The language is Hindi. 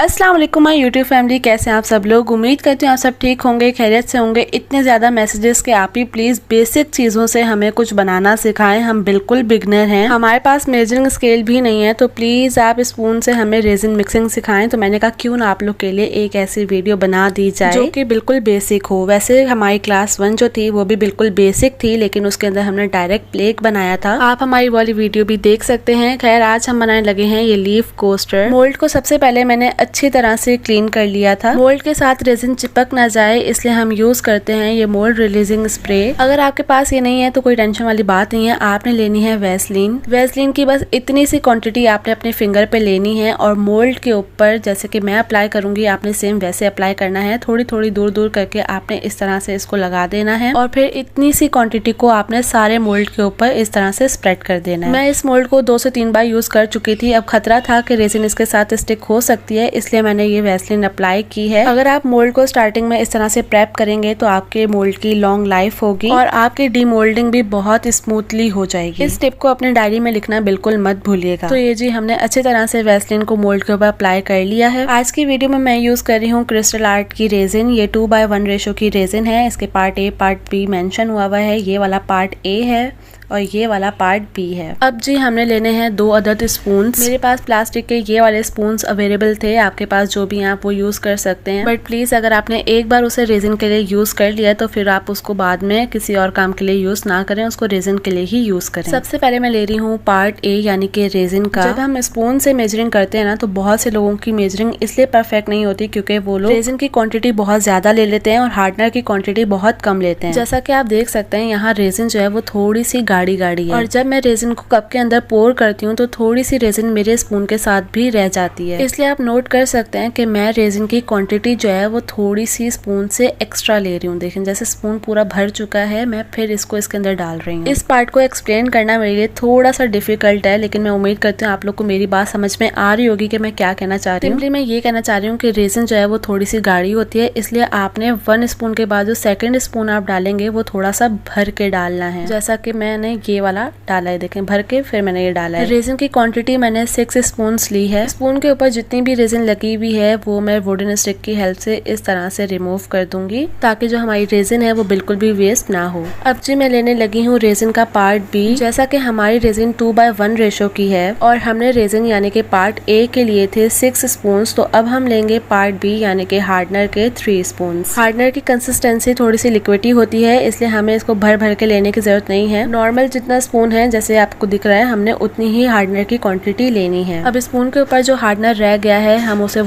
अस्सलाम वालेकुम माय यूट्यूब फैमिली, कैसे हैं आप सब लोग। उम्मीद करती हूँ आप सब ठीक होंगे, खैरियत से होंगे। इतने ज़्यादा मैसेजेस के आप ही प्लीज़ बेसिक चीज़ों से हमें कुछ बनाना सिखाएं। हम बिल्कुल बिगनर हैं, हमारे पास मेजरिंग स्केल भी नहीं है, तो प्लीज़ आप स्पून से हमें रेजिन मिक्सिंग सिखाएं। तो मैंने कहा क्यों ना आप लोग के लिए एक ऐसी वीडियो बना दी जाए जो कि बिल्कुल बेसिक हो। वैसे हमारी क्लास 1 जो थी वो भी बिल्कुल बेसिक थी, लेकिन उसके अंदर हमने डायरेक्ट प्लेक बनाया था। आप हमारी वाली वीडियो भी देख सकते हैं। खैर आज हम बनाने लगे हैं ये लीफ कोस्टर। मोल्ड को सबसे पहले मैंने अच्छी तरह से क्लीन कर लिया था। मोल्ड के साथ रेजिन चिपक ना जाए इसलिए हम यूज करते हैं ये मोल्ड रिलीजिंग स्प्रे। अगर आपके पास ये नहीं है तो कोई टेंशन वाली बात नहीं है, आपने लेनी है वैसलीन। वैसलीन की बस इतनी सी क्वांटिटी आपने अपने फिंगर पे लेनी है और मोल्ड के ऊपर जैसे कि मैं अप्लाई करूंगी आपने सेम वैसे अप्लाई करना है। थोड़ी थोड़ी दूर दूर करके आपने इस तरह से इसको लगा देना है और फिर इतनी सी क्वांटिटी को आपने सारे मोल्ड के ऊपर इस तरह से स्प्रेड कर देना है। मैं इस मोल्ड को 2 से 3 बार यूज कर चुकी थी। अब खतरा था कि रेजिन इसके साथ स्टिक हो सकती है, इसलिए मैंने ये वैसलीन अप्लाई की है। अगर आप मोल्ड को स्टार्टिंग में इस तरह से प्रेप करेंगे तो आपके मोल्ड की लॉन्ग लाइफ होगी और आपकी डीमोल्डिंग भी बहुत स्मूथली हो जाएगी। इस टिप को अपने डायरी में लिखना बिल्कुल मत भूलिएगा। तो ये जी हमने अच्छी तरह से वैसलीन को मोल्ड के ऊपर अप्लाई कर लिया है। आज की वीडियो में मैं यूज कर रही हूँ क्रिस्टल आर्ट की रेजिन। ये 2:1 रेशो की रेजिन है। इसके part A part be mention हुआ है। ये वाला पार्ट ए है और ये वाला पार्ट बी है। अब जी हमने लेने हैं 2 अदद स्पून। मेरे पास प्लास्टिक के ये वाले स्पून अवेलेबल थे, आपके पास जो भी हैं आप वो यूज कर सकते हैं। बट प्लीज अगर आपने एक बार उसे रेजिन के लिए यूज कर लिया तो फिर आप उसको बाद में किसी और काम के लिए यूज ना करें, उसको रेजिन के लिए ही यूज करें। सबसे पहले मैं ले रही हूँ पार्ट ए यानी कि रेजिन का। जब हम स्पून से मेजरिंग करते हैं ना तो बहुत से लोगों की मेजरिंग इसलिए परफेक्ट नहीं होती क्योंकि वो लोग रेजिन की क्वांटिटी बहुत ज्यादा ले लेते हैं और हार्डनर की क्वांटिटी बहुत कम लेते हैं। जैसा कि आप देख सकते हैं यहाँ रेजिन जो है वो थोड़ी सी गाढ़ी गाढ़ी है और जब मैं रेजिन को कप के अंदर पोर करती हूँ तो थोड़ी सी रेजिन मेरे स्पून के साथ भी रह जाती है। इसलिए आप नोट कर सकते हैं कि मैं रेजिन की क्वांटिटी जो है वो थोड़ी सी स्पून से एक्स्ट्रा ले रही हूँ। देखें जैसे स्पून पूरा भर चुका है, मैं फिर इसको इसके अंदर डाल रही हूँ। इस पार्ट को एक्सप्लेन करना मेरे लिए थोड़ा सा डिफिकल्ट है, लेकिन मैं उम्मीद करती हूँ आप लोग को मेरी बात समझ में आ रही होगी कि मैं क्या कहना चाह रही हूँ। सिंपली मैं ये कहना चाह रही हूँ कि रेजिन जो है वो थोड़ी सी गाढ़ी होती है, इसलिए आपने 1 स्पून के बाद जो 2nd स्पून आप डालेंगे वो थोड़ा सा भर के डालना है। जैसा कि मैंने ये वाला डाला है, देखें भर के फिर मैंने ये डाला है। रेजिन की क्वांटिटी मैंने 6 स्पून ली है। स्पून के ऊपर जितनी भी रेजिन लगी हुई है वो मैं वुडन स्टिक की हेल्प से इस तरह से रिमूव कर दूंगी ताकि जो हमारी रेजिन है वो बिल्कुल भी वेस्ट ना हो। अब जी मैं लेने लगी हूँ रेजिन का पार्ट बी। जैसा कि हमारी रेजिन 2:1 रेशो की है और हमने रेजिन यानी कि पार्ट ए के लिए थे 6 स्पून, तो अब हम लेंगे पार्ट बी यानी कि हार्डनर के 3 स्पून। हार्डनर की कंसिस्टेंसी थोड़ी सी लिक्विडी होती है, इसलिए हमें इसको भर भर के लेने की जरूरत नहीं है। नॉर्मल जितना स्पून है जैसे आपको दिख रहा है हमने उतनी ही हार्डनर की क्वांटिटी लेनी है। अब स्पून के ऊपर जो हार्डनर रह गया है हम उसे